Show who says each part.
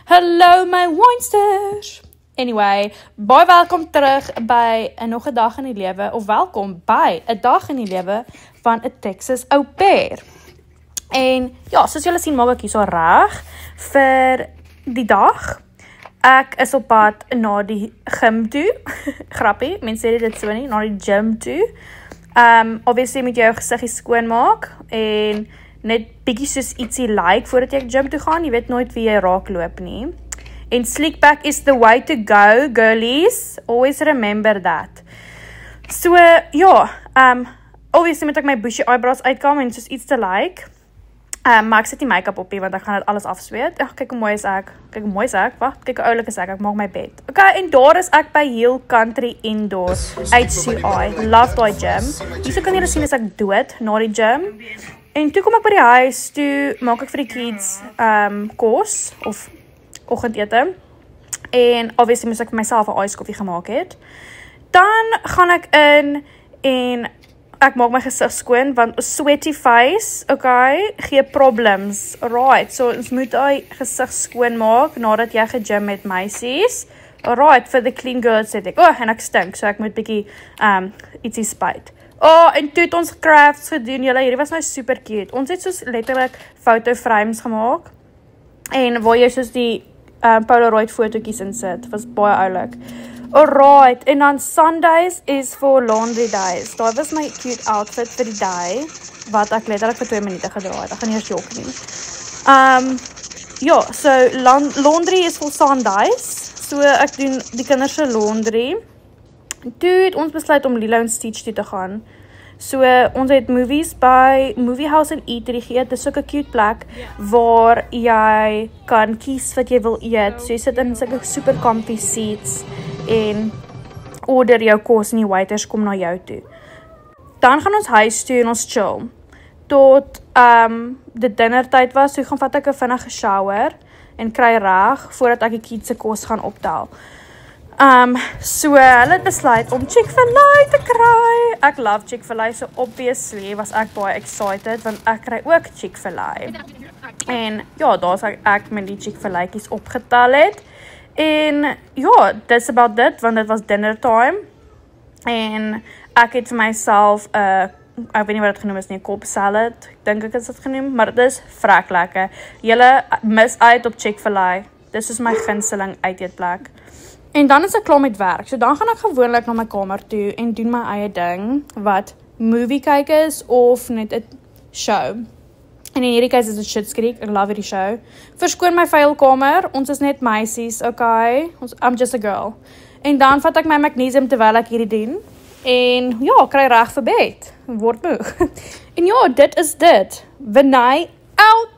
Speaker 1: Hallo my winesters! Anyway, baie welkom terug by nog 'n dag in die lewe, of welkom by 'n dag in die lewe van 'n Texas au pair. En ja, soos julle sien maak ek hier so reg vir die dag. Ek is op pad na die gym toe. Grappie, mense sê dit so nie, na die gym toe. Obviously moet jy jou gesiggie skoon maak en net bietjie soos ietsie like voordat jy gym toe gaan. Jy weet nooit wie jy raakloop nie. En slick back is the way to go, girlies. Always remember that. So, ja, obviously moet ek my bushy eyebrows uitkom en soos iets te like. Maar ek sit nie make-up op nie, want ek gaan dit alles afsweet. Ag, kyk hoe mooi is ek. Kyk hoe mooi is ek. Wag, kyk hoe oulik is ek. Ek maak my bed. Okay, en daar is ek by Hill Country Indoor HCI. Love daai gym. Hierso kan julle sien as ek dood na die gym. En toe kom ek by die huis, toe maak ek vir die kids kos of oggendete. En obviously moes ek vir myself 'n iced coffee gemaak het. Dan gaan ek in en ek maak my gesig skoon, want sweaty face, okay, gee problems. Alright, so ons moet hy gesig skoon maak nadat jy gegym met meisies. Alright, for the clean girls sê ek. En ek stink, so ek moet bietjie ietsie spuit. En toe het ons crafts gedoen, julle, hierdie was nou super cute. Ons het soos letterlik foto frames gemaak. En waar jy soos die Polaroid fotootjies in sit, was baie oulik. Alright, en dan Sundays is for laundry days. Daar was my cute outfit vir die day, wat ek letterlik vir 2 minute gedra het. Ek gaan nie eers jok nie. Ja, so laundry is for Sundays. So ek doen die kinders se laundry. Toe het ons besluit om Lilo en Stitch toe te gaan. So ons het movies by Movie House en Eatery geëet. Dis sulke cute plek waar jy kan kies wat jy wil eet. So jy sit in sulke super comfy seats en order jou kos en die waiters kom na jou toe. Dan gaan ons huis toe en ons chill. Tot die dinnertyd was, so gaan vat ek 'n vinnige shower en kry reg voordat ek die kids se kos gaan optel. So hulle het besluit om Chick-fil-A te kry. Ek love Chick-fil-A, so obviously was ek baie excited, want ek kry ook Chick-fil-A. En ja, daar is ek met die Chick-fil-A'tjies opgetel het. En ja, dis about dit, want dit was dinner time. En ek het vir myself, ek weet nie wat dit genoem is nie, Cobb salad, dink ek is dit genoem, maar dit is vrek lekker. Julle mis uit op Chick-fil-A. Dis is my gunsteling uiteetplek. En dan is ek klaar met werk, so dan gaan ek gewoonlik na my kamer toe en doen my eie ding, wat movie kyk is, of net 'n show. En in hierdie case is dit Schitt's Creek, ek love hierdie show. Verskoon my vuil kamer, ons is net meisies, okay, I'm just a girl. En dan vat ek my magnesium terwyl ek hierdie doen, en ja, kry reg vir bed, word moeg. En ja, dit is dit, Vinay out!